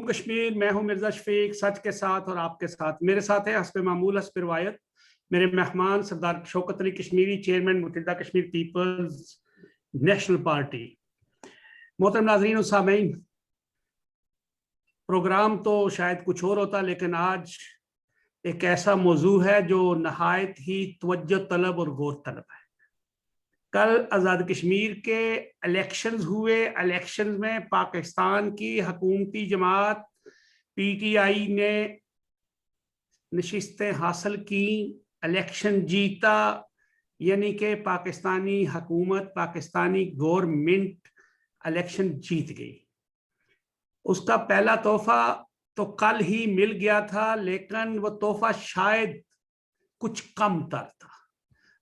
کشمیر، میں ہوں مرزا شفیق، سچ کے ساتھ اور آپ کے ساتھ۔ میرے ساتھ ہے حسب معمول حسب روایت میرے مہمان سردار شوکت علی کشمیری، چیئرمین متحدہ کشمیر پیپلز نیشنل پارٹی۔ محترم ناظرین و سامعین، پروگرام تو شاید کچھ اور ہوتا، لیکن آج ایک ایسا موضوع ہے جو نہایت ہی توجہ طلب اور غور طلب ہے۔ کل آزاد کشمیر کے الیکشنز ہوئے۔ الیکشنز میں پاکستان کی حکومتی جماعت پی ٹی آئی نے نشستیں حاصل کی، الیکشن جیتا، یعنی کہ پاکستانی حکومت، پاکستانی گورنمنٹ الیکشن جیت گئی۔ اس کا پہلا تحفہ تو کل ہی مل گیا تھا، لیکن وہ تحفہ شاید کچھ کم تر تھا،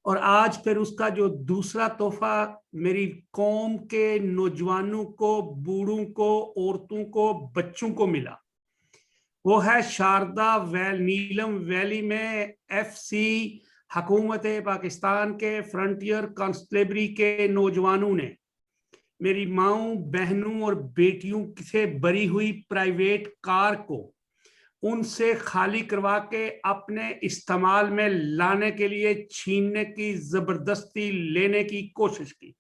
اور آج پھر اس کا جو دوسرا تحفہ میری قوم کے نوجوانوں کو، بوڑھوں کو، عورتوں کو، بچوں کو ملا، وہ ہے شاردا نیلم ویلی میں ایف سی حکومت پاکستان کے فرنٹیئر کانسٹیبلری کے نوجوانوں نے میری ماؤں، بہنوں اور بیٹیوں سے بری ہوئی پرائیویٹ کار کو ان سے خالی کروا کے اپنے استعمال میں لانے کے لیے چھیننے کی، زبردستی لینے کی کوشش کی۔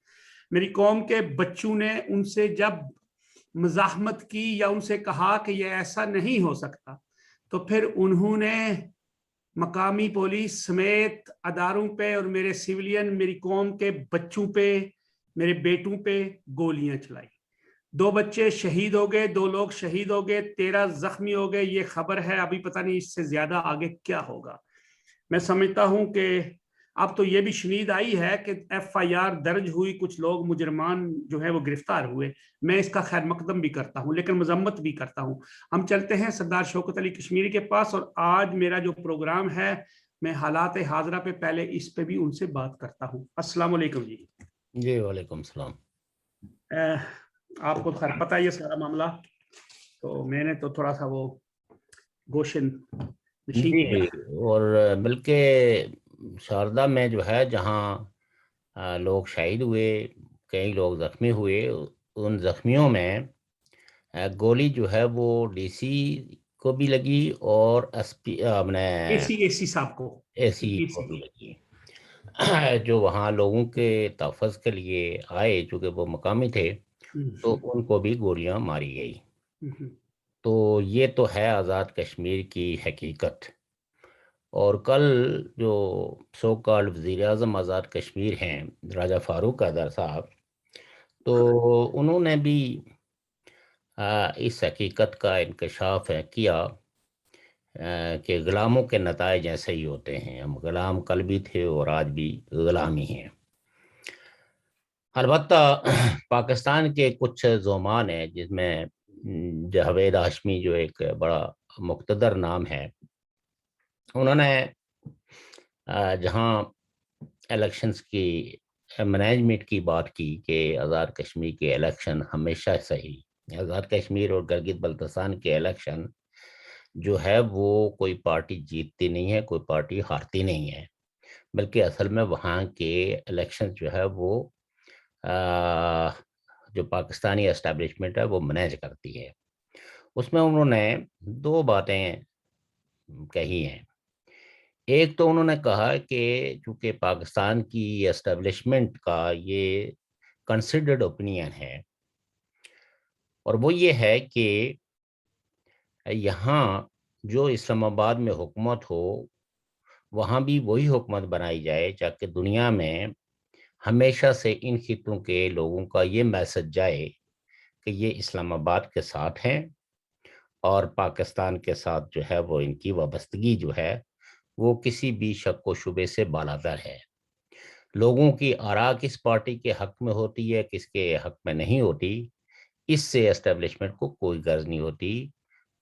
میری قوم کے بچوں نے ان سے جب مزاحمت کی یا ان سے کہا کہ یہ ایسا نہیں ہو سکتا، تو پھر انہوں نے مقامی پولیس سمیت اداروں پہ اور میرے سیولین، میری قوم کے بچوں پہ، میرے بیٹوں پہ گولیاں چلائی۔ 2 بچے شہید ہو گئے، 2 لوگ شہید ہو گئے، 13 زخمی ہو گئے۔ یہ خبر ہے، ابھی پتہ نہیں اس سے زیادہ آگے کیا ہوگا۔ میں سمجھتا ہوں کہ اب تو یہ بھی شنید آئی ہے کہ ایف آئی آر درج ہوئی، کچھ لوگ مجرمان جو ہے وہ گرفتار ہوئے۔ میں اس کا خیر مقدم بھی کرتا ہوں، لیکن مذمت بھی کرتا ہوں۔ ہم چلتے ہیں سردار شوکت علی کشمیری کے پاس، اور آج میرا جو پروگرام ہے، میں حالات حاضرہ پہ پہلے اس پہ بھی ان سے بات کرتا ہوں۔ السلام علیکم جی۔ جی وعلیکم السلام۔ آپ کو خیر پتہ یہ سارا معاملہ، تو میں نے تو تھوڑا سا وہ گوشن نشین کیا۔ جی، اور بلکہ شاردا میں جو ہے جہاں لوگ شہید ہوئے، کئی لوگ زخمی ہوئے، ان زخمیوں میں گولی جو ہے وہ ڈی سی کو بھی لگی اور ایس پی اے سی صاحب کو، اے سی کو بھی لگی، جو وہاں لوگوں کے تحفظ کے لیے آئے، چونکہ وہ مقامی تھے، تو ان کو بھی گولیاں ماری گئی۔ تو یہ تو ہے آزاد کشمیر کی حقیقت۔ اور کل جو سو کالڈ وزیر اعظم آزاد کشمیر ہیں، راجہ فاروق حیدر صاحب، تو انہوں نے بھی اس حقیقت کا انکشاف کیا کہ غلاموں کے نتائج ایسے ہی ہوتے ہیں۔ ہم غلام کل بھی تھے اور آج بھی غلام ہی ہیں۔ البتہ پاکستان کے کچھ زعمان ہیں، جس میں جاوید ہاشمی جو ایک بڑا مقتدر نام ہے، انہوں نے جہاں الیکشنز کی مینجمنٹ کی بات کی کہ آزاد کشمیر کے الیکشن ہمیشہ صحیح، آزاد کشمیر اور گلگت بلتستان کے الیکشن جو ہے وہ کوئی پارٹی جیتتی نہیں ہے، کوئی پارٹی ہارتی نہیں ہے، بلکہ اصل میں وہاں کے الیکشن جو ہے وہ جو پاکستانی اسٹیبلشمنٹ ہے وہ مینیج کرتی ہے۔ اس میں انہوں نے 2 باتیں کہی ہیں۔ ایک تو انہوں نے کہا کہ چونکہ پاکستان کی اسٹیبلشمنٹ کا یہ کنسیڈرڈ اوپینین ہے، اور وہ یہ ہے کہ یہاں جو اسلام آباد میں حکومت ہو، وہاں بھی وہی حکومت بنائی جائے، تاکہ دنیا میں ہمیشہ سے ان خطوں کے لوگوں کا یہ میسج جائے کہ یہ اسلام آباد کے ساتھ ہیں، اور پاکستان کے ساتھ جو ہے وہ ان کی وابستگی جو ہے وہ کسی بھی شک و شبے سے بالاتر ہے۔ لوگوں کی آراء کس پارٹی کے حق میں ہوتی ہے، کس کے حق میں نہیں ہوتی، اس سے اسٹیبلشمنٹ کو کوئی غرض نہیں ہوتی،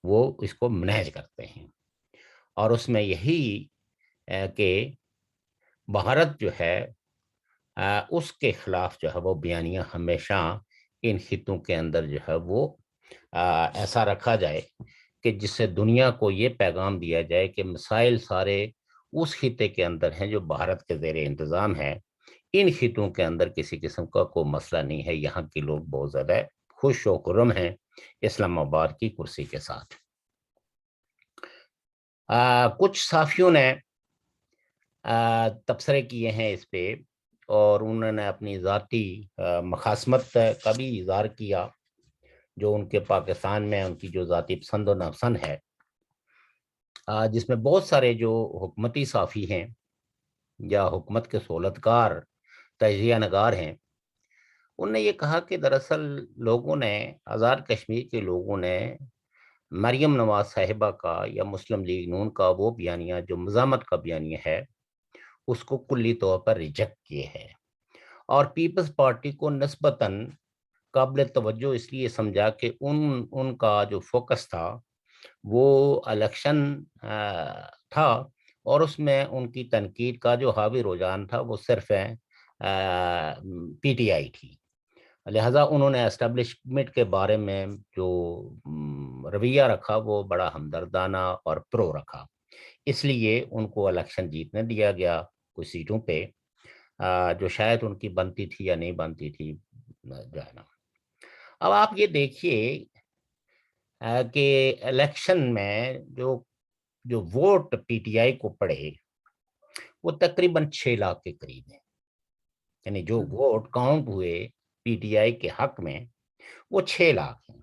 وہ اس کو مینیج کرتے ہیں۔ اور اس میں یہی کہ بھارت جو ہے اس کے خلاف جو ہے وہ بیانیہ ہمیشہ ان خطوں کے اندر جو ہے وہ ایسا رکھا جائے کہ جس سے دنیا کو یہ پیغام دیا جائے کہ مسائل سارے اس خطے کے اندر ہیں جو بھارت کے زیر انتظام ہے، ان خطوں کے اندر کسی قسم کا کوئی مسئلہ نہیں ہے، یہاں کے لوگ بہت زیادہ خوش و خرم ہیں اسلام آباد کی کرسی کے ساتھ۔ کچھ صحافیوں نے تبصرے کیے ہیں اس پہ، اور انہوں نے اپنی ذاتی مخاصمت کا بھی اظہار کیا، جو ان کے پاکستان میں ان کی جو ذاتی پسند و ناپسند ہے، جس میں بہت سارے جو حکومتی صحافی ہیں یا حکومت کے سہولتکار تجزیہ نگار ہیں، انہوں نے یہ کہا کہ دراصل لوگوں نے، آزاد کشمیر کے لوگوں نے مریم نواز صاحبہ کا یا مسلم لیگ نون کا وہ بیانیہ جو مزاحمت کا بیانیہ ہے، اس کو کلی طور پر ریجیکٹ کیے ہیں، اور پیپلز پارٹی کو نسبتاً قابل توجہ اس لیے سمجھا کہ ان کا جو فوکس تھا وہ الیکشن تھا، اور اس میں ان کی تنقید کا جو حاوی رجحان تھا وہ صرف پی ٹی آئی تھی۔ لہٰذا انہوں نے اسٹیبلشمنٹ کے بارے میں جو رویہ رکھا وہ بڑا ہمدردانہ اور پرو رکھا، اس لیے ان کو الیکشن جیتنے دیا گیا کچھ سیٹوں پہ، جو شاید ان کی بنتی تھی یا نہیں بنتی تھی جانا۔ اب آپ یہ دیکھیے کہ الیکشن میں جو ووٹ پی ٹی آئی کو پڑے وہ تقریباً 6 لاکھ کے قریب ہیں، یعنی جو ووٹ کاؤنٹ ہوئے پی ٹی آئی کے حق میں وہ 6 لاکھ ہیں،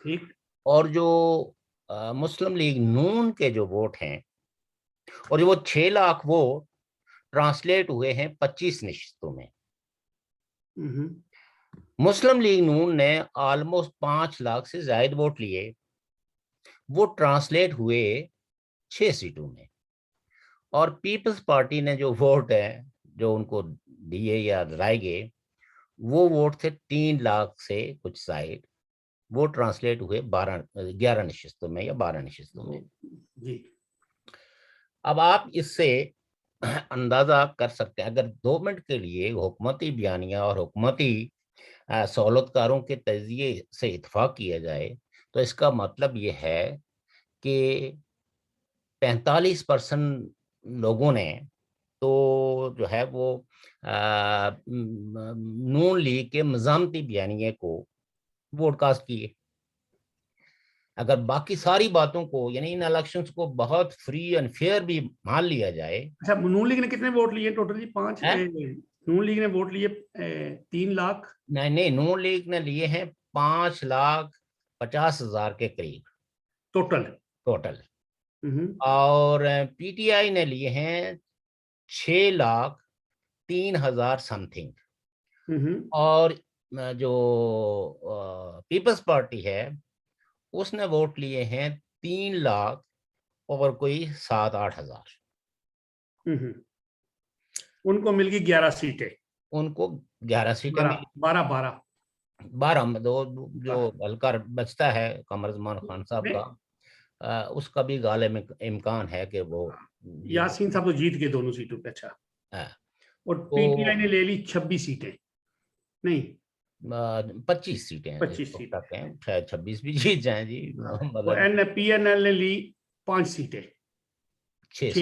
ٹھیک، اور جو مسلم لیگ نون کے جو ووٹ ہیں، اور وہ 6 لاکھ ووٹ ٹرانسلیٹ ہوئے ہیں 25 نشستوں میں۔ مسلم لیگ نون نے آلموسٹ 5 لاکھ سے زائد ووٹ لیے، وہ ٹرانسلیٹ ہوئے 6 سیٹوں میں، اور پیپلز پارٹی نے جو ووٹ ہے جو ان کو دیے یا دلائے گئے وہ ووٹ تھے 3 لاکھ سے کچھ زائد، وہ ٹرانسلیٹ ہوئے 11 نشستوں میں یا 12 نشستوں میں۔ جی، اب آپ اس سے اندازہ کر سکتے ہیں، اگر 2 منٹ کے لیے حکومتی بیانیہ اور حکومتی سہولتکاروں کے تجزیے سے اتفاق کیا جائے تو اس کا مطلب یہ ہے کہ 45% لوگوں نے تو جو ہے وہ نون لیگ کے مزاحمتی بیانیے کو ووٹ کاسٹ کیے۔ اگر باقی ساری باتوں کو، یعنی ان الیکشنز کو بہت فری اینڈ فیئر بھی مان لیا جائے۔ اچھا، نون لیگ نے کتنے ووٹ لیے ٹوٹلی؟ 5 نون لیگ نے ووٹ لیے 3 لاکھ؟ نہیں، نون لیگ نے لیے ہیں 5,50,000 کے قریب ٹوٹل، اور پی ٹی آئی نے لیے ہیں 6,03,000 سم تھنگ، اور جو پیپلز پارٹی ہے اس نے ووٹ لیے ہیں 3 لاکھ اور کوئی 7-8 ہزار۔ ان کو مل گئی 11 سیٹیں، ان کو 11 سیٹیں ملی، 12 جو ہلکا بچتا ہے قمر زمان خان صاحب کا، اس کا بھی غالب امکان ہے کہ وہ یاسین صاحب تو جیت گئے دونوں سیٹوں پہ۔ اچھا، اور پی ٹی آئی نے لے لی 26 سیٹیں، نہیں 25 سیٹیں 25 سیٹیں، تک ہیں، شاید 26 بھی جیت جائیں جی، اور پی این ایل نے لی 5 سیٹیں، 6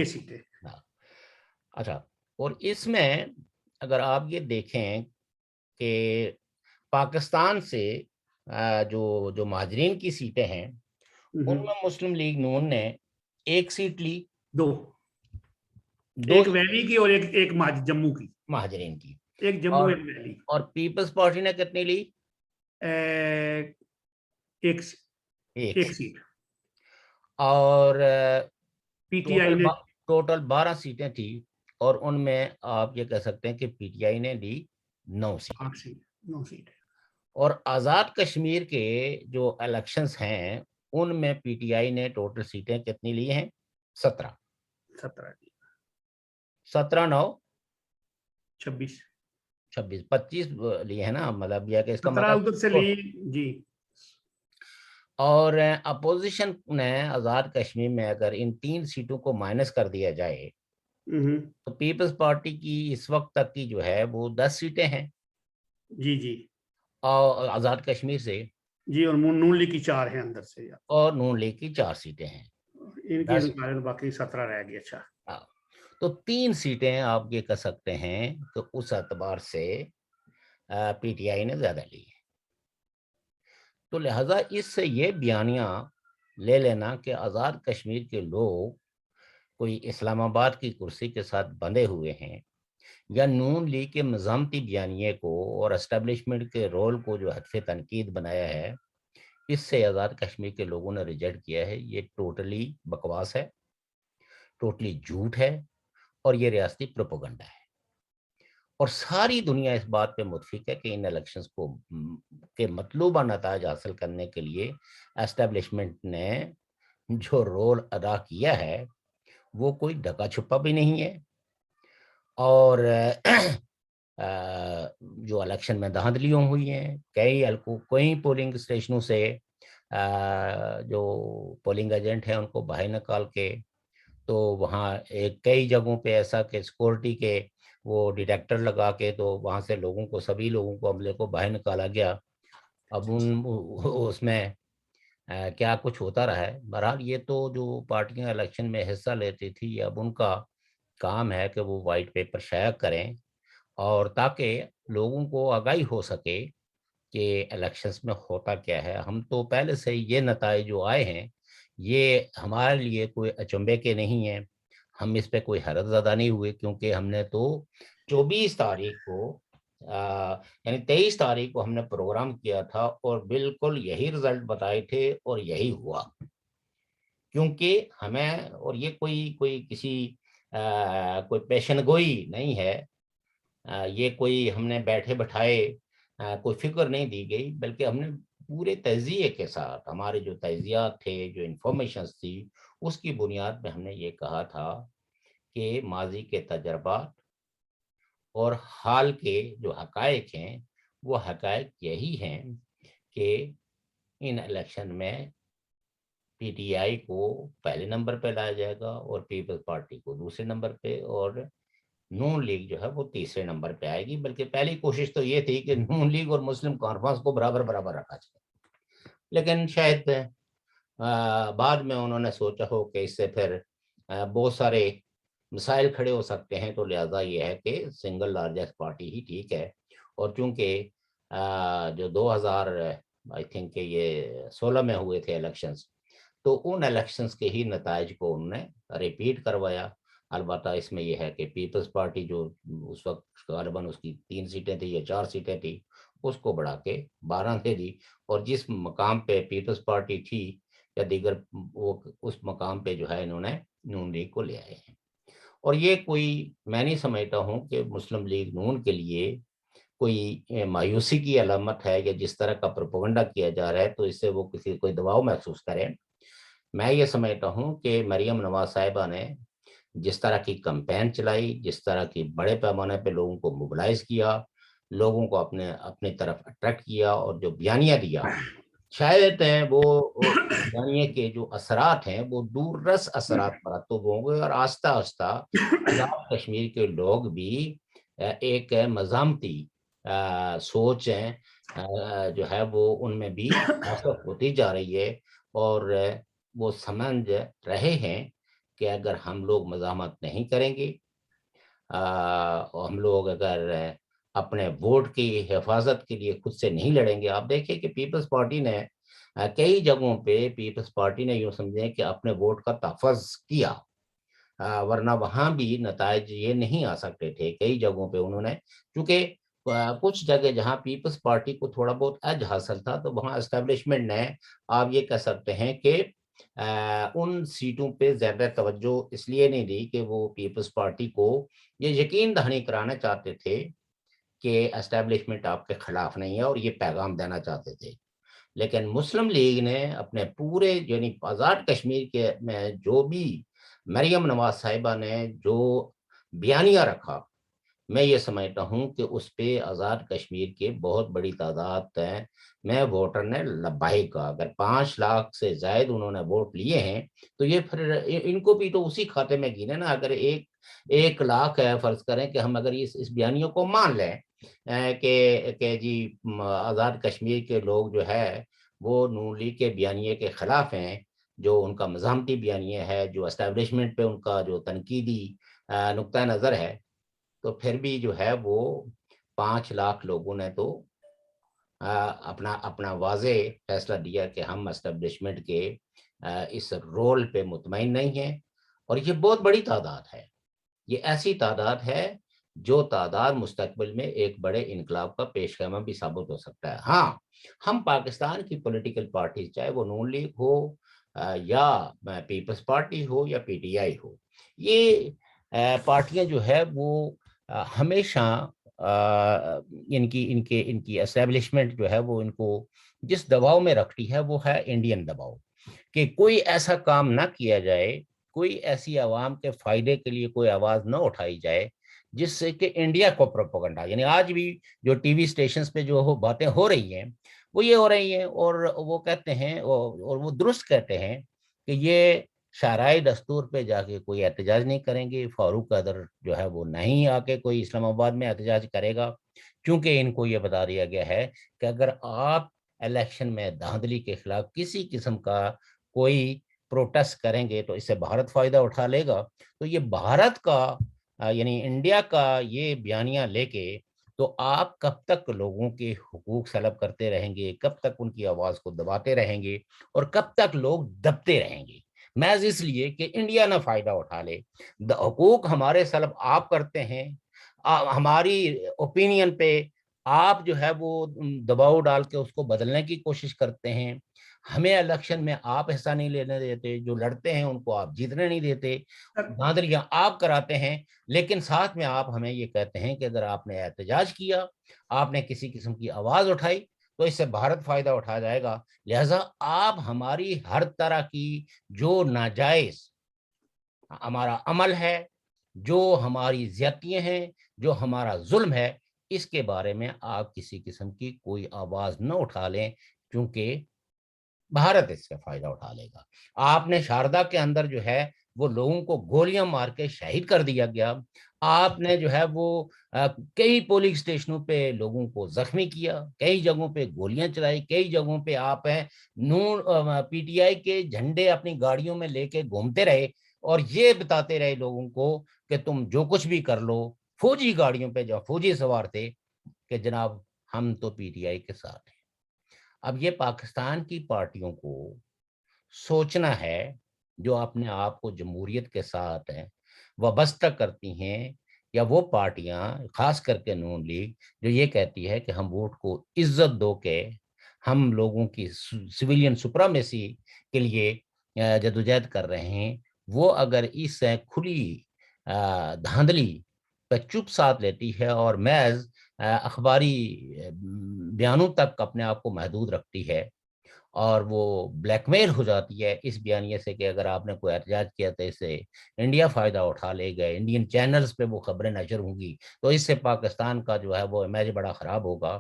سیٹیں۔ اچھا، اور اس میں اگر آپ یہ دیکھیں کہ پاکستان سے جو مہاجرین کی سیٹیں ہیں ان میں مسلم لیگ نون نے 1 سیٹ لی، 2 ایک ویلی کی اور ایک جموں کی، مہاجرین کی، ایک جموں ایک ویلی، اور پیپلز پارٹی نے کتنی لی؟ 1 سیٹ، اور پی ٹی آئی نے ٹوٹل 12 سیٹیں تھی، اور ان میں آپ یہ کہہ سکتے ہیں کہ پی ٹی آئی نے لی 9 سیٹ، اور آزاد کشمیر کے جو الیکشنز ہیں ان میں پی ٹی آئی نے ٹوٹل سیٹیں کتنی لی ہیں؟ 17 9 26 25 لیے ہیں نا، مطلب یہ کہ اس کا مطلب ادھر سے لی جی۔ اور اپوزیشن نے آزاد کشمیر میں اگر ان 3 سیٹوں کو مائنس کر دیا جائے تو پیپلز پارٹی کی اس وقت تک کی جو ہے وہ 10 سیٹیں ہیں جی، اور آزاد کشمیر سے جی، اور نون لیگ کی 4 ہیں اندر سے، اور نون لیگ کی 4 سیٹیں ہیں، ان کی باقی 17 رہ گئی۔ اچھا، تو 3 سیٹیں آپ یہ کہہ سکتے ہیں کہ اس اعتبار سے پی ٹی آئی نے زیادہ لی ہے۔ تو لہٰذا اس سے یہ بیانیہ لے لینا کہ آزاد کشمیر کے لوگ کوئی اسلام آباد کی کرسی کے ساتھ بندھے ہوئے ہیں، یا نون لیگ کے مزاحمتی بیانیے کو اور اسٹیبلشمنٹ کے رول کو جو ہدف تنقید بنایا ہے، اس سے آزاد کشمیر کے لوگوں نے ریجیکٹ کیا ہے. یہ ٹوٹلی بکواس ہے، ٹوٹلی جھوٹ ہے، اور یہ ریاستی پروپیگنڈا ہے. اور ساری دنیا اس بات پہ متفق ہے کہ ان الیکشنز کو کے مطلوبہ نتائج حاصل کرنے کے لیے اسٹیبلشمنٹ نے جو رول ادا کیا ہے وہ کوئی ڈھکا چھپا بھی نہیں ہے. اور جو الیکشن میں دھاندلیوں ہوئی ہیں، کئی پولنگ اسٹیشنوں سے جو پولنگ ایجنٹ ہیں ان کو باہر نکال کے، تو وہاں کئی جگہوں پہ ایسا کہ سیکورٹی کے وہ ڈیٹیکٹر لگا کے تو وہاں سے سبھی لوگوں کو عملے کو باہر نکالا گیا. اب اس میں کیا کچھ ہوتا رہا ہے. بہرحال یہ تو جو پارٹیاں الیکشن میں حصہ لیتی تھی، اب ان کا کام ہے کہ وہ وائٹ پیپر شائع کریں، اور تاکہ لوگوں کو آگاہی ہو سکے کہ الیکشنز میں ہوتا کیا ہے. ہم تو پہلے سے یہ نتائج جو آئے ہیں یہ ہمارے لیے کوئی اچنبے کے نہیں ہیں. ہم اس پہ کوئی حیرت زدہ نہیں ہوئے، کیونکہ ہم نے تو 24 تاریخ کو یعنی 23 تاریخ کو ہم نے پروگرام کیا تھا اور بالکل یہی رزلٹ بتائے تھے اور یہی ہوا. کیونکہ ہمیں، اور یہ کوئی کسی کوئی پیشن گوئی نہیں ہے، یہ کوئی ہم نے بیٹھے بٹھائے کوئی فکر نہیں دی گئی، بلکہ ہم نے پورے تجزیے کے ساتھ، ہمارے جو تجزیات تھے، جو انفارمیشنز تھی، اس کی بنیاد پہ ہم نے یہ کہا تھا کہ ماضی کے تجربات اور حال کے جو حقائق ہیں وہ حقائق یہی ہیں کہ ان الیکشن میں پی ٹی آئی کو پہلے نمبر پہ لایا جائے گا اور پیپلز پارٹی کو دوسرے نمبر پہ، اور نون لیگ جو ہے وہ تیسرے نمبر پہ آئے گی. بلکہ پہلی کوشش تو یہ تھی کہ نون لیگ اور مسلم کانفرنس کو برابر برابر رکھا جائے، لیکن شاید بعد میں انہوں نے سوچا ہو کہ اس سے پھر بہت سارے مسائل کھڑے ہو سکتے ہیں، تو لہٰذا یہ ہے کہ سنگل لارجسٹ پارٹی ہی ٹھیک ہے. اور چونکہ جو 2000 آئی تھنک کہ یہ 16 میں ہوئے تھے الیکشنز، تو ان الیکشنز کے ہی نتائج کو انہوں نے ریپیٹ کروایا. البتہ اس میں یہ ہے کہ پیپلز پارٹی جو اس وقت غالباً اس کی 3 سیٹیں تھیں یا 4 سیٹیں تھیں، اس کو بڑھا کے 12 دے دی، اور جس مقام پہ پیپلز پارٹی تھی یا دیگر، وہ اس مقام پہ جو ہے انہوں نے نون لیگ کو لے آئے ہیں. اور یہ میں نہیں سمجھتا ہوں کہ مسلم لیگ نون کے لیے کوئی مایوسی کی علامت ہے، یا جس طرح کا پروپیگنڈا کیا جا رہا ہے تو اس سے وہ کوئی دباؤ محسوس کریں. میں یہ سمجھتا ہوں کہ مریم نواز صاحبہ نے جس طرح کی کمپین چلائی، جس طرح کی بڑے پیمانے پہ لوگوں کو موبلائز کیا، لوگوں کو اپنی طرف اٹریکٹ کیا، اور جو بیانیہ دیا، شاید وہ بیانیے کے جو اثرات ہیں وہ دور رس اثرات مرتب ہوں گے، اور آہستہ آہستہ آزاد کشمیر کے لوگ بھی ایک مزاحمتی سوچ جو ہے وہ ان میں بھی حاصل ہوتی جا رہی ہے، اور وہ سمجھ رہے ہیں کہ اگر ہم لوگ مزاحمت نہیں کریں گے، اور ہم لوگ اگر اپنے ووٹ کی حفاظت کے لیے خود سے نہیں لڑیں گے. آپ دیکھیں کہ پیپلز پارٹی نے کئی جگہوں پہ پیپلز پارٹی نے یوں سمجھیں کہ اپنے ووٹ کا تحفظ کیا، ورنہ وہاں بھی نتائج یہ نہیں آ سکتے تھے. کئی جگہوں پہ انہوں نے، چونکہ کچھ جگہ جہاں پیپلز پارٹی کو تھوڑا بہت ایج حاصل تھا، تو وہاں اسٹیبلشمنٹ نے، آپ یہ کہہ سکتے ہیں کہ ان سیٹوں پہ زیادہ توجہ اس لیے نہیں دی کہ وہ پیپلز پارٹی کو یہ یقین دہانی کرانا چاہتے تھے کہ اسٹیبلشمنٹ آپ کے خلاف نہیں ہے، اور یہ پیغام دینا چاہتے تھے. لیکن مسلم لیگ نے اپنے پورے، یعنی آزاد کشمیر کے میں جو بھی مریم نواز صاحبہ نے جو بیانیہ رکھا، میں یہ سمجھتا ہوں کہ اس پہ آزاد کشمیر کے بہت بڑی تعداد میں ووٹر نے لبائی کا. اگر 5 لاکھ سے زائد انہوں نے ووٹ لیے ہیں تو یہ پھر ان کو بھی تو اسی کھاتے میں گینے نا. اگر 1 لاکھ ہے، فرض کریں کہ ہم اگر اس بیانیوں کو مان لیں کہ جی آزاد کشمیر کے لوگ جو ہے وہ نون لیگ کے بیانیے کے خلاف ہیں، جو ان کا مزاحمتی بیانیہ ہے، جو اسٹیبلشمنٹ پہ ان کا جو تنقیدی نقطہ نظر ہے، تو پھر بھی جو ہے وہ 5 لاکھ لوگوں نے تو اپنا واضح فیصلہ دیا کہ ہم اسٹیبلشمنٹ کے اس رول پہ مطمئن نہیں ہیں. اور یہ بہت بڑی تعداد ہے, یہ ایسی تعداد ہے جو تعداد مستقبل میں ایک بڑے انقلاب کا پیش خیمہ بھی ثابت ہو سکتا ہے. ہاں, ہم پاکستان کی پولیٹیکل پارٹیز, چاہے وہ نون لیگ ہو یا پیپلز پارٹی ہو یا پی ٹی آئی ہو, یہ پارٹیاں جو ہے وہ ہمیشہ ان کی اسٹیبلشمنٹ جو ہے وہ ان کو جس دباؤ میں رکھتی ہے وہ ہے انڈین دباؤ, کہ کوئی ایسا کام نہ کیا جائے, کوئی ایسی عوام کے فائدے کے لیے کوئی آواز نہ اٹھائی جائے جس سے کہ انڈیا کو پروپیگنڈا, یعنی آج بھی جو ٹی وی اسٹیشنز پہ جو باتیں ہو رہی ہیں وہ یہ ہو رہی ہیں, اور وہ کہتے ہیں اور وہ درست کہتے ہیں کہ یہ شاہراہ دستور پہ جا کے کوئی احتجاج نہیں کریں گے, فاروق قدر جو ہے وہ نہیں آ کے کوئی اسلام آباد میں احتجاج کرے گا, کیونکہ ان کو یہ بتا دیا گیا ہے کہ اگر آپ الیکشن میں دھاندلی کے خلاف کسی قسم کا کوئی پروٹیسٹ کریں گے تو اس سے بھارت فائدہ اٹھا لے گا. تو یہ بھارت کا یعنی انڈیا کا یہ بیانیہ لے کے تو آپ کب تک لوگوں کے حقوق سلب کرتے رہیں گے, کب تک ان کی آواز کو دباتے رہیں گے, اور کب تک لوگ دبتے رہیں گے, محض اس لیے کہ انڈیا نہ فائدہ اٹھا لے. حقوق ہمارے سلب آپ کرتے ہیں, ہماری اوپینین پہ آپ جو ہے وہ دباؤ ڈال کے اس کو بدلنے کی کوشش کرتے ہیں, ہمیں الیکشن میں آپ حصہ نہیں لینے دیتے, جو لڑتے ہیں ان کو آپ جیتنے نہیں دیتے, دھاندلیاں آپ کراتے ہیں, لیکن ساتھ میں آپ ہمیں یہ کہتے ہیں کہ اگر آپ نے احتجاج کیا, آپ نے کسی قسم کی آواز اٹھائی تو اس سے بھارت فائدہ اٹھا جائے گا. لہذا آپ ہماری ہر طرح کی جو ناجائز ہمارا عمل ہے, جو ہماری زیادتیاں ہیں, جو ہمارا ظلم ہے, اس کے بارے میں آپ کسی قسم کی کوئی آواز نہ اٹھا لیں, کیونکہ بھارت اس کا فائدہ اٹھا لے گا. آپ نے شاردا کے اندر جو ہے وہ لوگوں کو گولیاں مار کے شہید کر دیا گیا, آپ نے جو ہے وہ کئی پولنگ اسٹیشنوں پہ لوگوں کو زخمی کیا, کئی جگہوں پہ گولیاں چلائی, کئی جگہوں پہ آپ ہیں نون پی ٹی آئی کے جھنڈے اپنی گاڑیوں میں لے کے گھومتے رہے اور یہ بتاتے رہے لوگوں کو کہ تم جو کچھ بھی کر لو, فوجی گاڑیوں پہ جو فوجی سوار تھے کہ جناب ہم تو پی ٹی آئی کے ساتھ ہیں. اب یہ پاکستان کی پارٹیوں کو سوچنا ہے جو اپنے آپ کو جمہوریت کے ساتھ ہیں وابستہ کرتی ہیں, یا وہ پارٹیاں خاص کر کے نون لیگ جو یہ کہتی ہے کہ ہم ووٹ کو عزت دو کے ہم لوگوں کی سویلین سپرامیسی کے لیے جدوجہد کر رہے ہیں, وہ اگر اس کھلی دھاندلی پہ چپ ساتھ لیتی ہے اور محض اخباری بیانوں تک اپنے آپ کو محدود رکھتی ہے اور وہ بلیک میل ہو جاتی ہے اس بیانیے سے کہ اگر آپ نے کوئی احتجاج کیا تو اس سے انڈیا فائدہ اٹھا لے گا, انڈین چینلز پہ وہ خبریں نشر ہوں گی تو اس سے پاکستان کا جو ہے وہ امیج بڑا خراب ہوگا.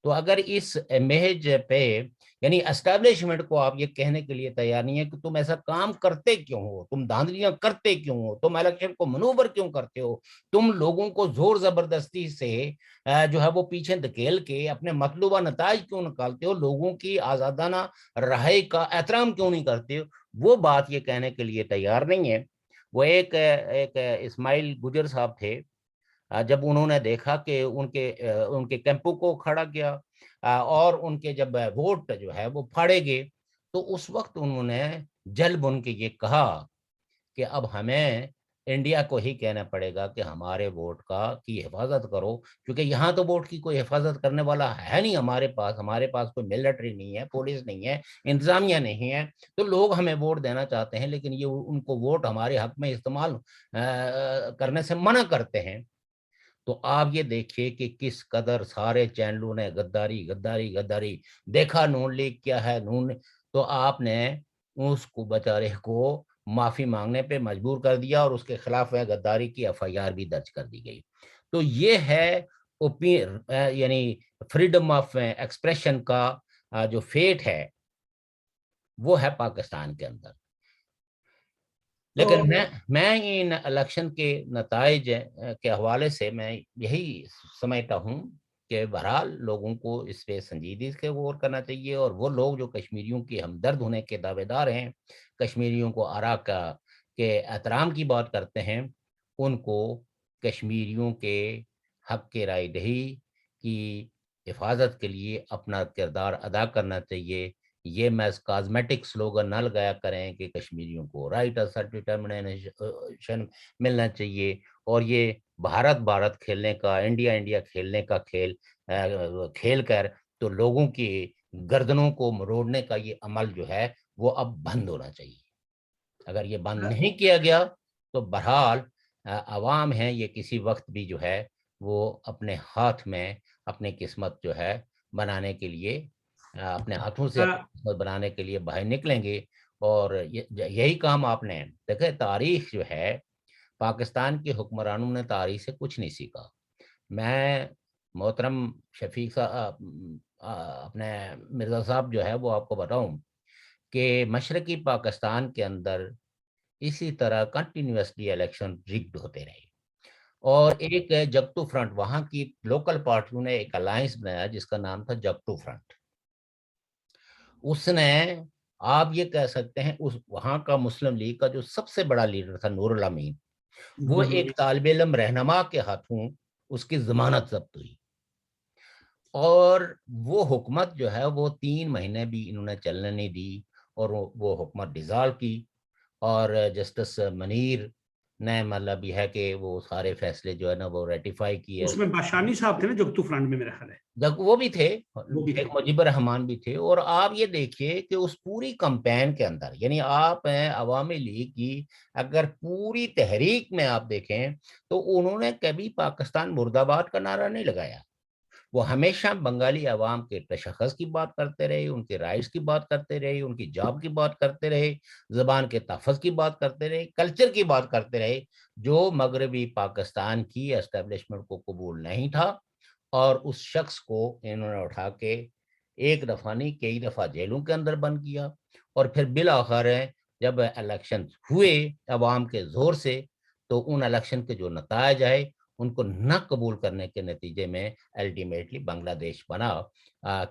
تو اگر اس امیج پہ یعنی اسٹیبلشمنٹ کو آپ یہ کہنے کے لیے تیار نہیں ہے کہ تم ایسا کام کرتے کیوں ہو, تم دھاندلیاں کرتے کیوں ہو, تم الیکشن کو منوور کیوں کرتے ہو, تم لوگوں کو زور زبردستی سے جو ہے وہ پیچھے دھکیل کے اپنے مطلوبہ نتائج کیوں نکالتے ہو, لوگوں کی آزادانہ رائے کا احترام کیوں نہیں کرتے ہو, وہ بات یہ کہنے کے لیے تیار نہیں ہے. وہ ایک اسماعیل گجر صاحب تھے, جب انہوں نے دیکھا کہ ان کے کیمپوں کو کھڑا کیا اور ان کے جب ووٹ جو ہے وہ پھاڑے گئے تو اس وقت انہوں نے جل بن کے یہ کہا کہ اب ہمیں انڈیا کو ہی کہنا پڑے گا کہ ہمارے ووٹ کی حفاظت کرو, کیونکہ یہاں تو ووٹ کی کوئی حفاظت کرنے والا ہے نہیں ہمارے پاس کوئی ملٹری نہیں ہے, پولیس نہیں ہے, انتظامیہ نہیں ہے, تو لوگ ہمیں ووٹ دینا چاہتے ہیں لیکن یہ ان کو ووٹ ہمارے حق میں استعمال کرنے سے منع کرتے ہیں. تو آپ یہ دیکھیے کہ کس قدر سارے چینلوں نے غداری غداری غداری دیکھا, نون لیگ کیا ہے, تو آپ نے اس کو بیچارے کو معافی مانگنے پہ مجبور کر دیا اور اس کے خلاف غداری کی ایف آئی آر بھی درج کر دی گئی. تو یہ ہے یعنی فریڈم آف ایکسپریشن کا جو فیٹ ہے وہ ہے پاکستان کے اندر. لیکن میں ان الیکشن کے نتائج کے حوالے سے میں یہی سمجھتا ہوں کہ بہرحال لوگوں کو اس پہ سنجیدگی سے غور کرنا چاہیے, اور وہ لوگ جو کشمیریوں کی ہمدرد ہونے کے دعوے دار ہیں, کشمیریوں کو آرا کے احترام کی بات کرتے ہیں, ان کو کشمیریوں کے حق کے رائے دہی کی حفاظت کے لیے اپنا کردار ادا کرنا چاہیے. یہ محض کازمیٹک سلوگن نہ لگایا کریں کہ کشمیریوں کو رائٹ آف سیلف ڈٹرمنیشن ملنا چاہیے، اور یہ بھارت کھیلنے کا، انڈیا کھیلنے کا کھیل کر تو لوگوں کی گردنوں کو مروڑنے کا یہ عمل جو ہے وہ اب بند ہونا چاہیے. اگر یہ بند نہیں کیا گیا تو بہرحال عوام ہیں یہ کسی وقت بھی جو ہے وہ اپنے ہاتھ میں اپنی قسمت جو ہے بنانے کے لیے، اپنے ہاتھوں سے اپنی قسمت بنانے کے لیے باہر نکلیں گے. اور یہی کام آپ نے دیکھیں، تاریخ جو ہے، پاکستان کے حکمرانوں نے تاریخ سے کچھ نہیں سیکھا. میں محترم شفیق صاحب، اپنے مرزا صاحب جو ہے وہ آپ کو بتاؤں کہ مشرقی پاکستان کے اندر اسی طرح کنٹینیوسلی الیکشن ریگڈ ہوتے رہے، اور ایک جگتو فرنٹ، وہاں کی لوکل پارٹیوں نے ایک الائنس بنایا جس کا نام تھا جگتو فرنٹ. اس نے، آپ یہ کہہ سکتے ہیں، اس وہاں کا مسلم لیگ کا جو سب سے بڑا لیڈر تھا نور الامین، وہ ایک طالب علم رہنما کے ہاتھوں اس کی ضمانت ضبط ہوئی، اور وہ حکومت جو ہے وہ 3 مہینے بھی انہوں نے چلنے نہیں دی، اور وہ حکومت ڈیزالو کی. اور جسٹس منیر نے مطلب یہ ہے کہ وہ سارے فیصلے جو ہے نا وہ ریٹیفائی کیے. اس میں باشانی صاحب تھے نا جگتو فرنٹ میں، میرا خیال ہے جب وہ بھی تھے، شیخ مجیب الرحمان بھی تھے. اور آپ یہ دیکھیے کہ اس پوری کمپین کے اندر، یعنی آپ ہیں عوامی لیگ کی اگر پوری تحریک میں آپ دیکھیں تو انہوں نے کبھی پاکستان مرد آباد کا نعرہ نہیں لگایا. وہ ہمیشہ بنگالی عوام کے تشخص کی بات کرتے رہے، ان کے رائٹس کی بات کرتے رہے، ان کی جاب کی بات کرتے رہے، زبان کے تحفظ کی بات کرتے رہے، کلچر کی بات کرتے رہے، جو مغربی پاکستان کی اسٹیبلشمنٹ کو قبول نہیں تھا. اور اس شخص کو انہوں نے اٹھا کے ایک دفعہ نہیں کئی دفعہ جیلوں کے اندر بند کیا. اور پھر بالآخر جب الیکشن ہوئے عوام کے زور سے، تو ان الیکشن کے جو نتائج آئے ان کو نہ قبول کرنے کے نتیجے میں الٹیمیٹلی بنگلہ دیش بنا.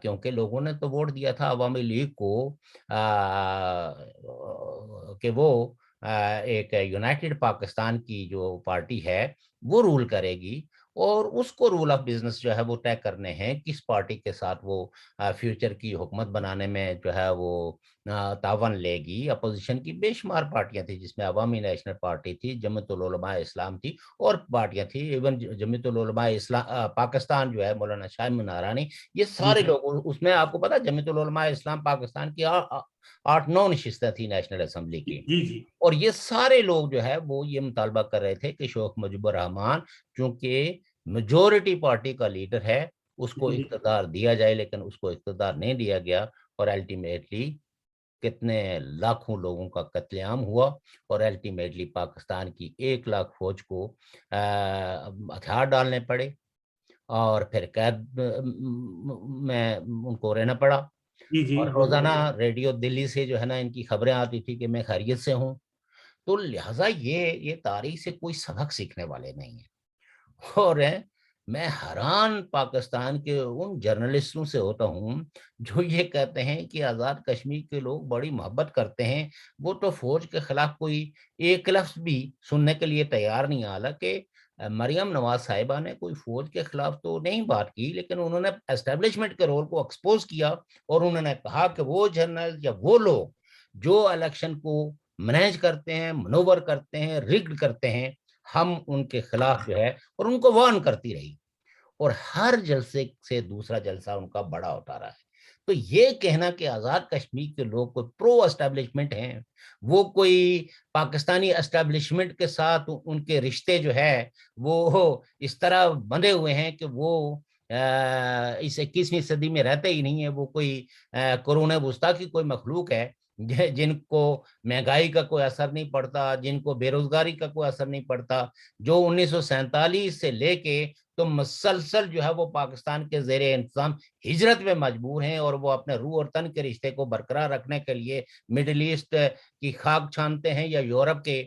کیونکہ لوگوں نے تو ووٹ دیا تھا عوامی لیگ کو کہ وہ ایک یونائٹڈ پاکستان کی جو پارٹی ہے وہ رول کرے گی، اور اس کو رول آف بزنس جو ہے وہ طے کرنے ہیں کس پارٹی کے ساتھ وہ فیوچر کی حکومت بنانے میں جو ہے وہ تعاون لے گی. اپوزیشن کی بے شمار پارٹیاں تھیں، جس میں عوامی نیشنل پارٹی تھی، جمعیت العلماء اسلام تھی، اور پارٹیاں تھیں. ایون جمعیت العلماء اسلام پاکستان جو ہے مولانا شاہ منارانی، یہ سارے لوگ اس میں، آپ کو پتا جمعیت العلماء اسلام پاکستان کی 8-9 نشستیں تھی نیشنل اسمبلی کی. اور یہ سارے لوگ جو ہے وہ یہ مطالبہ کر رہے تھے کہ شیخ مجیب الرحمان چونکہ میجورٹی پارٹی کا لیڈر ہے اس کو اقتدار دیا جائے، لیکن اس کو اقتدار نہیں دیا گیا، اور الٹیمیٹلی کتنے لاکھوں لوگوں کا قتل عام ہوا، اور الٹیمیٹلی پاکستان کی 1 لاکھ فوج کو ہتھیار ڈالنے پڑے، اور پھر قید میں ان کو رہنا پڑا. اور روزانہ ریڈیو دلی سے جو ہے نا ان کی خبریں آتی تھی کہ میں خیریت سے ہوں. تو لہٰذا یہ تاریخ سے کوئی سبق سیکھنے والے نہیں ہیں. اور میں حیران پاکستان کے ان جرنلسٹوں سے ہوتا ہوں جو یہ کہتے ہیں کہ آزاد کشمیر کے لوگ بڑی محبت کرتے ہیں، وہ تو فوج کے خلاف کوئی ایک لفظ بھی سننے کے لیے تیار نہیں. حالانکہ مریم نواز صاحبہ نے کوئی فوج کے خلاف تو نہیں بات کی، لیکن انہوں نے اسٹیبلشمنٹ کے رول کو ایکسپوز کیا، اور انہوں نے کہا کہ وہ جرنل یا وہ لوگ جو الیکشن کو مینیج کرتے ہیں، منور کرتے ہیں، ریگڈ کرتے ہیں، ہم ان کے خلاف جو ہے، اور ان کو وارن کرتی رہی، اور ہر جلسے سے دوسرا جلسہ ان کا بڑا ہوتا رہا ہے. تو یہ کہنا کہ آزاد کشمیر کے لوگ کوئی پرو اسٹیبلشمنٹ ہیں، وہ کوئی پاکستانی اسٹیبلشمنٹ کے ساتھ ان کے رشتے جو ہے وہ اس طرح بندھے ہوئے ہیں کہ وہ اس 21ویں صدی میں رہتے ہی نہیں ہے، وہ کوئی قرون وسطیٰ کی کوئی مخلوق ہے جن کو مہنگائی کا کوئی اثر نہیں پڑتا، جن کو بے روزگاری کا کوئی اثر نہیں پڑتا، جو 1947 سے لے کے تو مسلسل جو ہے وہ پاکستان کے زیر انتظام ہجرت میں مجبور ہیں، اور وہ اپنے روح اور تن کے رشتے کو برقرار رکھنے کے لیے مڈل ایسٹ کی خاک چھانتے ہیں، یا یورپ کے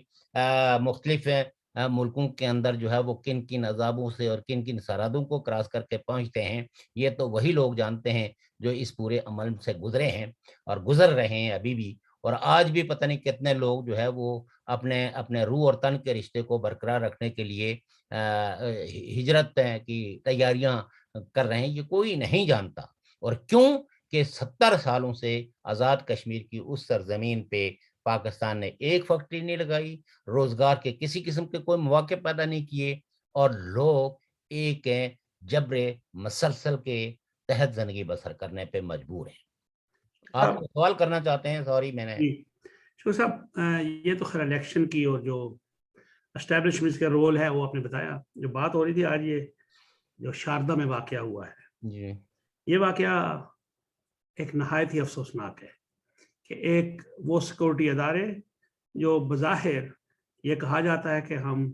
مختلف ملکوں کے اندر جو ہے وہ کن کن عذابوں سے اور کن کن سرحدوں کو کراس کر کے پہنچتے ہیں. یہ تو وہی لوگ جانتے ہیں جو اس پورے عمل سے گزرے ہیں اور گزر رہے ہیں ابھی بھی. اور آج بھی پتہ نہیں کتنے لوگ جو ہے وہ اپنے روح اور تن کے رشتے کو برقرار رکھنے کے لیے ہجرت کی تیاریاں کر رہے ہیں یہ کوئی نہیں جانتا. اور کیوں کہ 70 سالوں سے آزاد کشمیر کی اس سرزمین پہ پاکستان نے ایک فیکٹری نہیں لگائی, روزگار کے کسی قسم کے کوئی مواقع پیدا نہیں کیے, اور لوگ ایک جبر مسلسل کے تحت زندگی بسر کرنے پہ مجبور ہیں. آپ کو سوال کرنا چاہتے ہیں؟ سوری میں نے. جی شو صاحب یہ تو خیر الیکشن کی اور جو اسٹیبلشمنٹ کا رول ہے وہ آپ نے بتایا. جو بات ہو رہی تھی آج یہ جو شاردا میں واقعہ ہوا ہے, جی یہ واقعہ ایک نہایت ہی افسوسناک ہے کہ ایک وہ سیکورٹی ادارے جو بظاہر یہ کہا جاتا ہے کہ ہم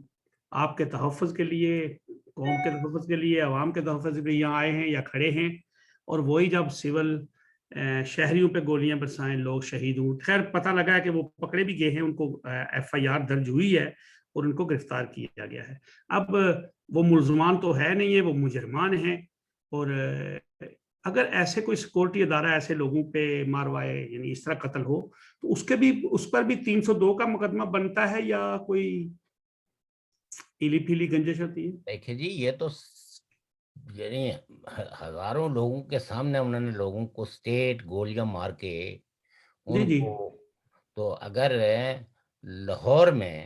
آپ کے تحفظ کے لیے, قوم کے تحفظ کے لیے, عوام کے تحفظ کے لیے یہاں آئے ہیں یا کھڑے ہیں, اور وہی جب سول شہریوں پہ گولیاں برسائیں, لوگ شہید ہوں. خیر پتہ لگا ہے کہ وہ پکڑے بھی گئے ہیں, ان کو FIR درج ہوئی ہے اور ان کو گرفتار کیا گیا ہے. اب وہ ملزمان تو ہے نہیں ہے, وہ مجرمان ہیں. اور اگر ایسے کوئی سیکورٹی ادارہ ایسے لوگوں پہ ماروائے, یعنی اس طرح قتل ہو, تو اس پر بھی 302 کا مقدمہ بنتا ہے یا کوئی ایلی پھیلی گنجش ہوتی ہے؟ دیکھیں جی, یہ تو یعنی ہزاروں لوگوں کے سامنے انہوں نے لوگوں کو اسٹیٹ گولیاں مار کے جی ان جی کو, تو اگر لاہور میں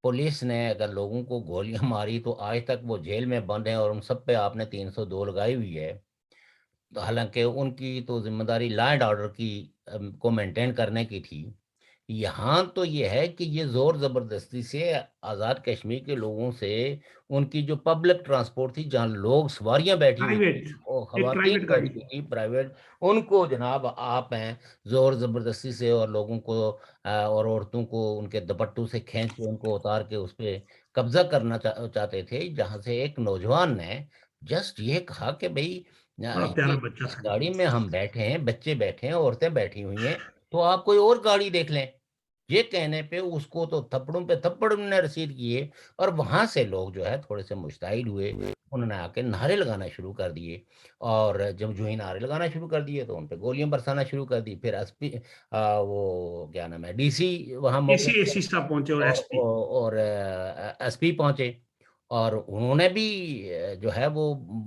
پولیس نے اگر لوگوں کو گولیاں ماری تو آج تک وہ جیل میں بند ہیں, اور ان سب پہ آپ نے 302 لگائی ہوئی ہے. تو حالانکہ ان کی تو ذمہ داری لا اینڈ آرڈر کی کو مینٹین کرنے کی تھی. یہاں تو یہ ہے کہ یہ زور زبردستی سے آزاد کشمیر کے لوگوں سے ان کی جو پبلک ٹرانسپورٹ تھی, جہاں لوگ سواریاں بیٹھی ہوئی تھی پرائیویٹ, اور ایک خواتین پرائیویٹ گاڑی بیٹھی ہوئی تھی پرائیویٹ, ان کو جناب آپ ہیں زور زبردستی سے, اور لوگوں کو اور عورتوں کو ان کے دوپٹوں سے کھینچ کے ان کو اتار کے اس پہ قبضہ کرنا چاہتے تھے. جہاں سے ایک نوجوان نے جسٹ یہ کہا کہ بھئی بڑا پیارا یہ بچہ اس تھا. گاڑی میں ہم بیٹھے ہیں, بچے بیٹھے ہیں, عورتیں بیٹھی ہوئی ہیں, تو آپ کوئی اور گاڑی دیکھ لیں. یہ کہنے پہ اس کو تو تھپڑوں پہ تھپڑ انہوں نے رسید کیے, اور وہاں سے لوگ جو ہے تھوڑے سے مشتعل ہوئے, انہوں نے آ کے نعرے لگانا شروع کر دیے, اور جب جو ہی نعرے لگانا شروع کر دیے تو ان پہ گولیاں برسانا شروع کر دی. پھر وہ کیا نام ہے, DC وہاں موقع اے سی صاحب پہنچے اور SP. اور SP پہنچے, اور انہوں نے بھی جو ہے وہ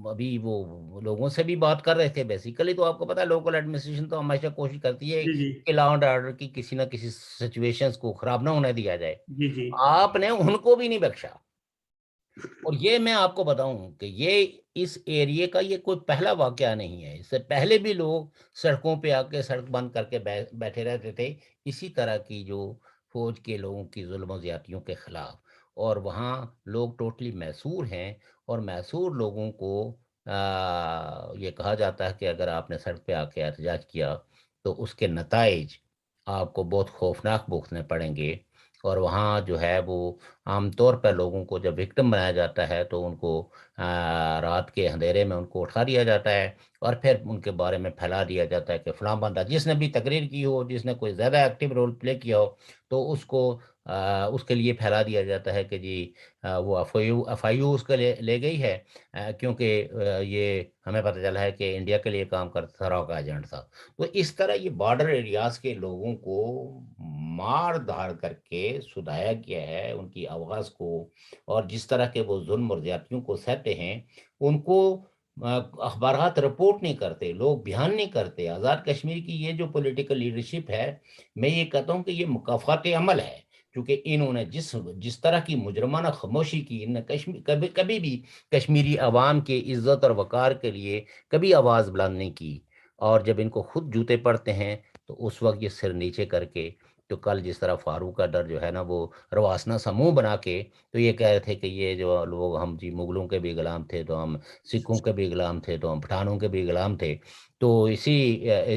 ابھی وہ لوگوں سے بھی بات کر رہے تھے. بیسیکلی تو آپ کو پتا ہے لوکل ایڈمنسٹریشن تو ہمیشہ کوشش کرتی ہے جی جی کہ لا اینڈ آرڈر کی کسی نہ کسی سچویشنز کو خراب نہ ہونے دیا جائے. جی جی آپ نے ان کو بھی نہیں بخشا. اور یہ میں آپ کو بتاؤں کہ یہ اس ایریے کا یہ کوئی پہلا واقعہ نہیں ہے. اس سے پہلے بھی لوگ سڑکوں پہ آ کے سڑک بند کر کے بیٹھے رہتے تھے اسی طرح کی جو فوج کے لوگوں کی ظلم و زیادتیوں کے خلاف, اور وہاں لوگ ٹوٹلی محصور ہیں. اور محصور لوگوں کو یہ کہا جاتا ہے کہ اگر آپ نے سڑک پہ آ کے احتجاج کیا تو اس کے نتائج آپ کو بہت خوفناک بھگتنے پڑیں گے. اور وہاں جو ہے وہ عام طور پر لوگوں کو جب وکٹم بنایا جاتا ہے تو ان کو رات کے اندھیرے میں ان کو اٹھا دیا جاتا ہے, اور پھر ان کے بارے میں پھیلا دیا جاتا ہے کہ فلاں بندہ جس نے بھی تقریر کی ہو, جس نے کوئی زیادہ ایکٹیو رول پلے کیا ہو, تو اس کو اس کے لیے پھیلا دیا جاتا ہے کہ جی وہ FIU اس کے لے گئی ہے, کیونکہ یہ ہمیں پتہ چلا ہے کہ انڈیا کے لیے کام کرتا تھا, راک ایجنٹ تھا. تو اس طرح یہ بارڈر ایریاز کے لوگوں کو مار دھاڑ کر کے سدھایا گیا ہے, ان کی آواز کو, اور جس طرح کے وہ ظلم اور زیادتیوں کو سہتے ہیں ان کو اخبارات رپورٹ نہیں کرتے, لوگ بیان نہیں کرتے. آزاد کشمیر کی یہ جو پولیٹیکل لیڈرشپ ہے, میں یہ کہتا ہوں کہ یہ مکافات عمل ہے, کیونکہ انہوں نے جس طرح کی مجرمانہ خاموشی کی, انہوں نے کبھی بھی کشمیری عوام کے عزت اور وقار کے لیے کبھی آواز بلند نہیں کی. اور جب ان کو خود جوتے پڑتے ہیں تو اس وقت یہ سر نیچے کر کے, تو کل جس طرح فاروق کا ڈر جو ہے نا وہ رواسنا سموہ بنا کے تو یہ کہہ رہے تھے کہ یہ جو لوگ ہم جی مغلوں کے بھی غلام تھے, تو ہم سکھوں کے بھی غلام تھے, تو ہم پٹھانوں کے بھی غلام تھے. تو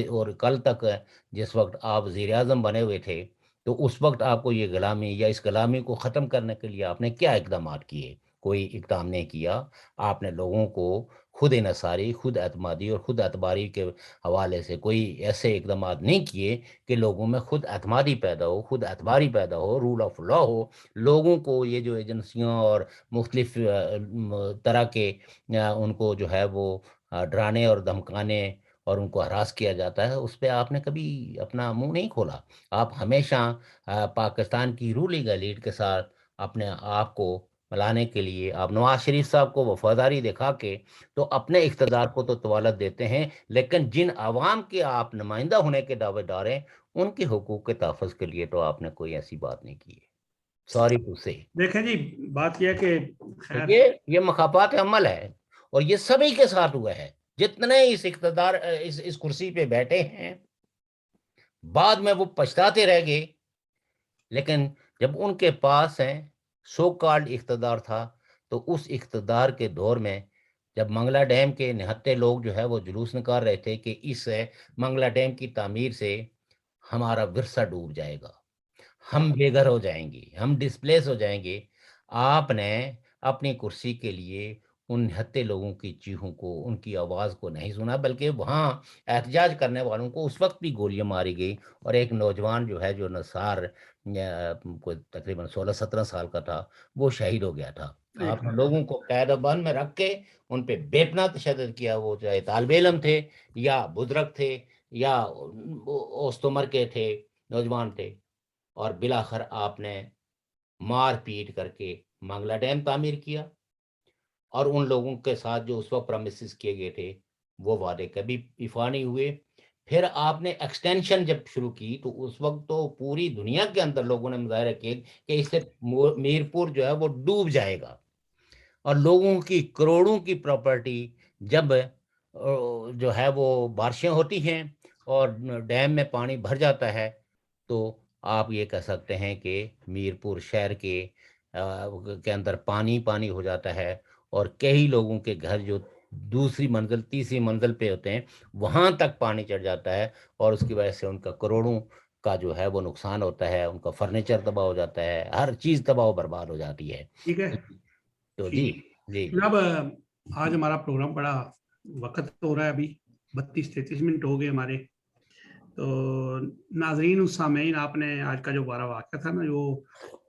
اور کل تک جس وقت آپ وزیر اعظم بنے ہوئے تھے تو اس وقت آپ کو یہ غلامی یا اس غلامی کو ختم کرنے کے لیے آپ نے کیا اقدامات کیے؟ کوئی اقدام نہیں کیا. آپ نے لوگوں کو خود انحصاری, خود اعتمادی اور خود اعتباری کے حوالے سے کوئی ایسے اقدامات نہیں کیے کہ لوگوں میں خود اعتمادی پیدا ہو, خود اعتباری پیدا ہو, رول آف لا ہو. لوگوں کو یہ جو ایجنسیوں اور مختلف طرح کے ان کو جو ہے وہ ڈرانے اور دھمکانے اور ان کو ہراس کیا جاتا ہے, اس پہ آپ نے کبھی اپنا منہ نہیں کھولا. آپ ہمیشہ پاکستان کی رولنگ ایلیٹ کے ساتھ اپنے آپ کو لانے کے لیے آپ نواز شریف صاحب کو وفاداری دکھا کے تو اپنے اقتدار کو تو طوالت دیتے ہیں، لیکن جن عوام کے آپ نمائندہ ہونے کے دعوے دار ہیں ان کے حقوق کے تحفظ کے لیے تو آپ نے کوئی ایسی بات نہیں کی ہے. سوری ٹو سے. دیکھیں جی، بات یہ ہے کہ خیر یہ مخافات عمل ہے اور یہ سبھی کے ساتھ ہوا ہے. جتنے اس اقتدار اس کرسی پہ بیٹھے ہیں بعد میں وہ پچھتاتے رہ گئے، لیکن جب ان کے پاس سو کالڈ اقتدار تھا تو اس اقتدار کے دور میں جب منگلا ڈیم کے نہتے لوگ جو ہے وہ جلوس نکال رہے تھے کہ اس منگلا ڈیم کی تعمیر سے ہمارا ورثہ ڈوب جائے گا، ہم بے گھر ہو جائیں گے، ہم ڈسپلیس ہو جائیں گے، آپ نے اپنی کرسی کے لیے ان نہتے لوگوں کی چیخوں کو، ان کی آواز کو نہیں سنا، بلکہ وہاں احتجاج کرنے والوں کو اس وقت بھی گولیاں ماری گئی اور ایک نوجوان جو ہے جو نثار کوئی تقریباً 16-17 سال کا تھا وہ شہید ہو گیا تھا. آپ نے لوگوں کو قید و بند میں رکھ کے ان پہ بے پناہ تشدد کیا، وہ چاہے طالب علم تھے یا بزرگ تھے یا اوسط عمر کے تھے، نوجوان تھے، اور بلاخر آپ نے مار پیٹ کر کے منگلا ڈیم تعمیر کیا اور ان لوگوں کے ساتھ جو اس وقت پرامسز کیے گئے تھے وہ وعدے کبھی ایفا نہیں ہوئے. پھر آپ نے ایکسٹینشن جب شروع کی تو اس وقت تو پوری دنیا کے اندر لوگوں نے مظاہرہ کیے کہ اس سے میرپور جو ہے وہ ڈوب جائے گا، اور لوگوں کی کروڑوں کی پراپرٹی جب جو ہے وہ بارشیں ہوتی ہیں اور ڈیم میں پانی بھر جاتا ہے تو آپ یہ کہہ سکتے ہیں کہ میرپور شہر کے اندر پانی ہو جاتا ہے، اور کئی لوگوں کے گھر جو دوسری منزل تیسری منزل پہ ہوتے ہیں وہاں تک پانی چڑھ جاتا ہے، اور اس کی وجہ سے ان کا کروڑوں کا جو ہے وہ نقصان ہوتا ہے، ان کا فرنیچر تباہ ہو جاتا ہے، ہر چیز تباہ و برباد ہو جاتی ہے. ٹھیک ہے. تو ٹھیک جی ہے جی جی جناب، آج ہمارا پروگرام بڑا وقت ہو رہا ہے، ابھی 32-33 منٹ ہو گئے ہمارے. تو ناظرین سامعین، آپ نے آج کا جو بارہ واقعہ تھا نا، جو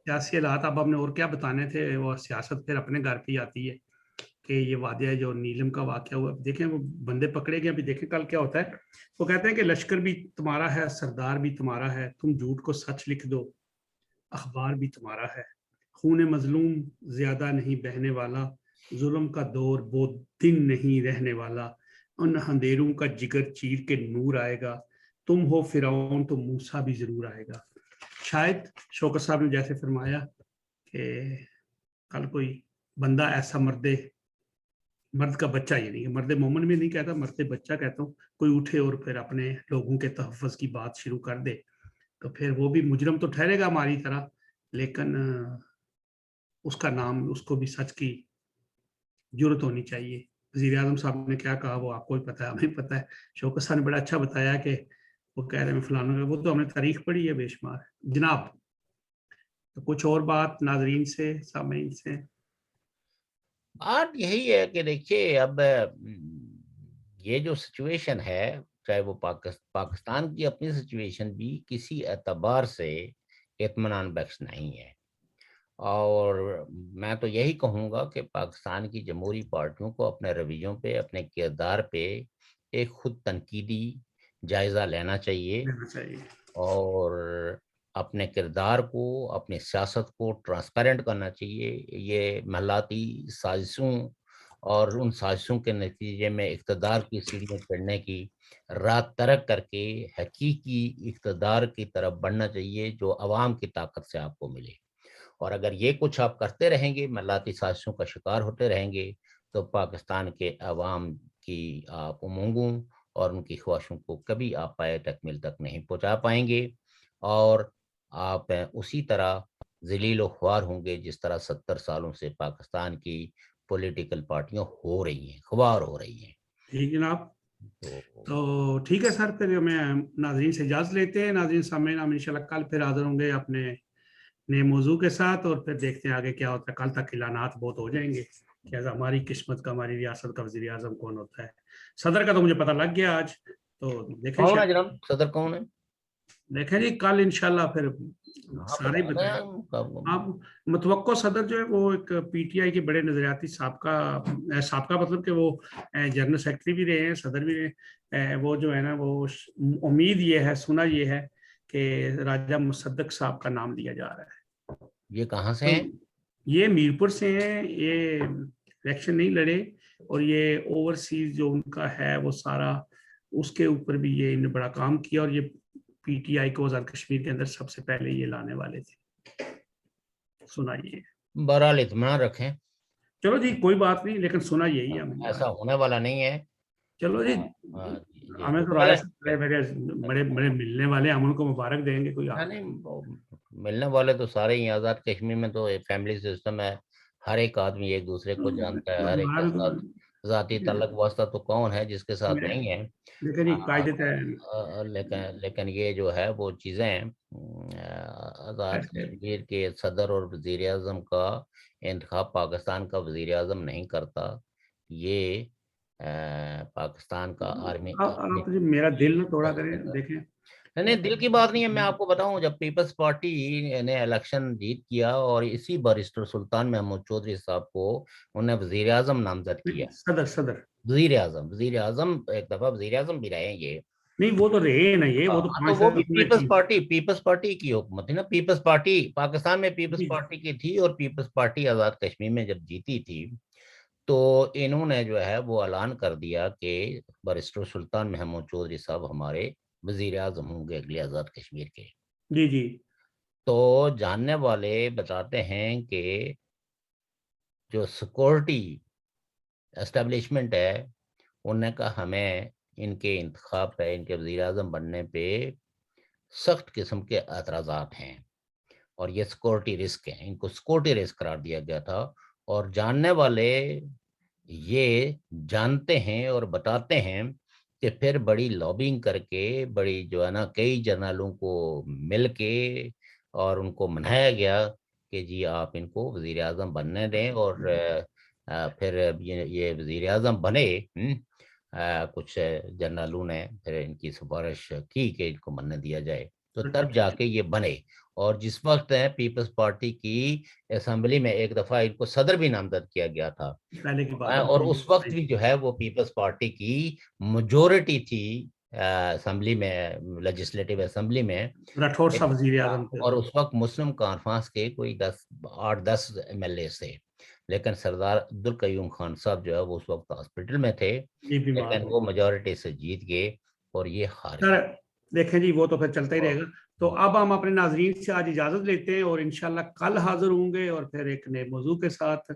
سیاسی حالات، اب ہم نے اور کیا بتانے تھے، وہ سیاست پھر اپنے گھر پہ آتی ہے کہ یہ وادیہ جو نیلم کا واقعہ ہوا، دیکھیں وہ بندے پکڑے گئے، ابھی دیکھیں کل کیا ہوتا ہے. وہ کہتے ہیں کہ لشکر بھی تمہارا ہے، سردار بھی تمہارا ہے، تم جھوٹ کو سچ لکھ دو، اخبار بھی تمہارا ہے، خون مظلوم زیادہ نہیں بہنے والا، ظلم کا دور بہت دن نہیں رہنے والا، ان اندھیروں کا جگر چیر کے نور آئے گا، تم ہو فرعون تو موسیٰ بھی ضرور آئے گا. شاید شوکت صاحب نے جیسے فرمایا کہ کل کوئی بندہ ایسا مرد کا بچہ، یعنی مرد مومن میں نہیں کہتا، مرد بچہ کہتا ہوں، کوئی اٹھے اور پھر اپنے لوگوں کے تحفظ کی بات شروع کر دے تو پھر وہ بھی مجرم تو ٹھہرے گا ہماری طرح، لیکن اس کا نام، اس کو بھی سچ کی جرت ہونی چاہیے. وزیر اعظم صاحب نے کیا کہا وہ آپ کو بھی پتا ہے، ہمیں پتا ہے. شوکت صاحب نے بڑا اچھا بتایا کہ وہ کہہ رہے ہیں فلانوں کا، وہ تو ہم نے تاریخ پڑھی ہے بے شمار. جناب تو کچھ اور بات ناظرین سے، سامعین سے؟ بات یہی ہے کہ دیکھیے اب یہ جو سچویشن ہے، چاہے وہ پاکستان کی اپنی سچویشن بھی کسی اعتبار سے اطمینان بخش نہیں ہے، اور میں تو یہی کہوں گا کہ پاکستان کی جمہوری پارٹیوں کو اپنے رویوں پہ، اپنے کردار پہ ایک خود تنقیدی جائزہ لینا چاہیے، اور اپنے کردار کو، اپنی سیاست کو ٹرانسپیرنٹ کرنا چاہیے. یہ محلاتی سازشوں اور ان سازشوں کے نتیجے میں اقتدار کی سیڑھیاں چڑھنے کی راہ ترک کر کے حقیقی اقتدار کی طرف بڑھنا چاہیے جو عوام کی طاقت سے آپ کو ملے. اور اگر یہ کچھ آپ کرتے رہیں گے، محلاتی سازشوں کا شکار ہوتے رہیں گے، تو پاکستان کے عوام کی آپ امنگوں اور ان کی خواہشوں کو کبھی آپ پائے تکمیل تک نہیں پہنچا پائیں گے، اور آپ اسی طرح ذلیل و خوار ہوں گے جس طرح 70 سالوں سے پاکستان کی پولیٹیکل پارٹیاں ہو رہی ہیں، خوار ہو رہی ہیں. ٹھیک جناب. تو تو ٹھیک ہے سر، پھر ہمیں ناظرین سے اجازت لیتے ہیں. ناظرین سامعین، ہم انشاءاللہ کل پھر حاضر ہوں گے اپنے نئے موضوع کے ساتھ، اور پھر دیکھتے ہیں آگے کیا ہوتا ہے. کل تک اعلانات بہت ہو جائیں گے کہ ہماری قسمت کا، ہماری ریاست کا وزیر اعظم کون ہوتا ہے. صدر کا تو مجھے پتہ لگ گیا آج، تو دیکھیں کون ہے جناب صدر، کون ہے؟ دیکھیں جی کل انشاءاللہ پھر سارے ہی بتائیں. آپ متوقع صدر جو ہے وہ ایک پی ٹی آئی کے بڑے نظریاتی سابقہ مطلب کہ وہ جنرل سیکرٹری بھی رہے ہیں، صدر بھی رہے ہیں. وہ جو ہے نا، وہ امید یہ ہے، سنا یہ ہے کہ راجہ مصدق صاحب کا نام لیا جا رہا ہے. یہ کہاں سے ہیں؟ یہ میرپور سے ہیں, یہ الیکشن نہیں لڑے, اور یہ اوورسیز جو ان کا ہے وہ سارا اس کے اوپر بھی یہ انہوں نے بڑا کام کیا, اور یہ پی ٹی آئی کو آزاد کشمیر کے اندر سب سے پہلے یہ لانے والے تھے. سنائیے. بہرحال اطمینان رکھیں, چلو جی کوئی بات نہیں, لیکن سنا یہی ہے ہمیں. ایسا ہونے والا نہیں ہے. چلو جی, یہ ہمیں جو تو بڑے راجہ میرے بڑے بڑے ملنے والے, ہم ان کو مبارک دیں گے. کوئی نہیں, ملنے والے تو سارے ہی. آزاد کشمیر میں تو فیملی سسٹم ہے, ہر ایک آدمی ایک دوسرے کو جانتا ہے, ہر ایک کے ساتھ ذاتی تعلق واسطہ تو کون ہے جس کے ساتھ نہیں ہے. لیکن یہ قاعدت ہے, لیکن یہ جو ہے وہ چیزیں آزاد کشمیر کے صدر اور وزیر اعظم کا انتخاب پاکستان کا وزیر اعظم نہیں کرتا, یہ پاکستان کا آرمی. آپ میرا دل نہ توڑا کریں. دیکھیں نہیں, دل کی بات نہیں ہے. میں آپ کو بتاؤں, جب پیپلز پارٹی نے الیکشن جیت کیا اور اسی بارسٹر سلطان محمود چودھری صاحب کو انہیں وزیر اعظم نامزد کیا. صدر وزیر اعظم ایک دفعہ وزیر اعظم بھی رہے ہیں یہ. نہیں, وہ تو رہے نا, یہ وہ تو 5 وہ سال بھی پیپلز پارٹی کی حکومت تھی نا. پیپلز پارٹی پاکستان میں پیپلز پارٹی کی تھی, اور پیپلز پارٹی آزاد کشمیر میں جب جیتی تھی تو انہوں نے جو ہے وہ اعلان کر دیا کہ بارسٹر سلطان محمود چودھری صاحب ہمارے وزیر اعظم ہوں گے اگلے آزاد کشمیر کے. جی جی. تو جاننے والے بتاتے ہیں کہ جو سیکورٹی اسٹیبلشمنٹ ہے انہوں نے کہا ہمیں ان کے انتخاب پہ, ان کے وزیر اعظم بننے پہ سخت قسم کے اعتراضات ہیں, اور یہ سیکورٹی رسک ہیں. ان کو سیکورٹی رسک قرار دیا گیا تھا, اور جاننے والے یہ جانتے ہیں اور بتاتے ہیں کہ پھر بڑی لابنگ کر کے, بڑی جو ہے نا کئی جرنلوں کو مل کے, اور ان کو منایا گیا کہ جی آپ ان کو وزیر اعظم بننے دیں, اور پھر یہ وزیر اعظم بنے. کچھ جرنلوں نے پھر ان کی سفارش کی کہ ان کو بننے دیا جائے, تو تب جا کے یہ بنے. اور جس وقت پیپلز پارٹی کی اسمبلی میں ایک دفعہ ان کو صدر بھی نامزد کیا گیا تھا, پہلے کی بات, اور اس وقت بھی جو ہے وہ پیپلز پارٹی کی میجورٹی تھی اسمبلی میں, لیجسلیٹو اسمبلی میں. راٹھور صاحب وزیر اعظم تھے, اور اس وقت مسلم کانفرنس کے کوئی 8-10 MLA تھے, لیکن سردار عبدالقیوم خان صاحب جو ہے وہ اس وقت ہاسپٹل میں تھے, لیکن وہ میجورٹی سے جیت گئے اور یہ ہار گئے. دیکھیں جی وہ تو پھر چلتا ہی رہے گا. تو اب ہم اپنے ناظرین سے آج اجازت لیتے ہیں, اور انشاءاللہ کل حاضر ہوں گے, اور پھر ایک نئے موضوع کے ساتھ.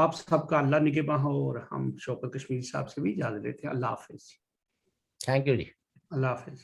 آپ سب کا اللہ نگہباں ہو, اور ہم شوکت کشمیری صاحب سے بھی اجازت لیتے ہیں. اللہ حافظ. تھینک یو جی. اللہ حافظ.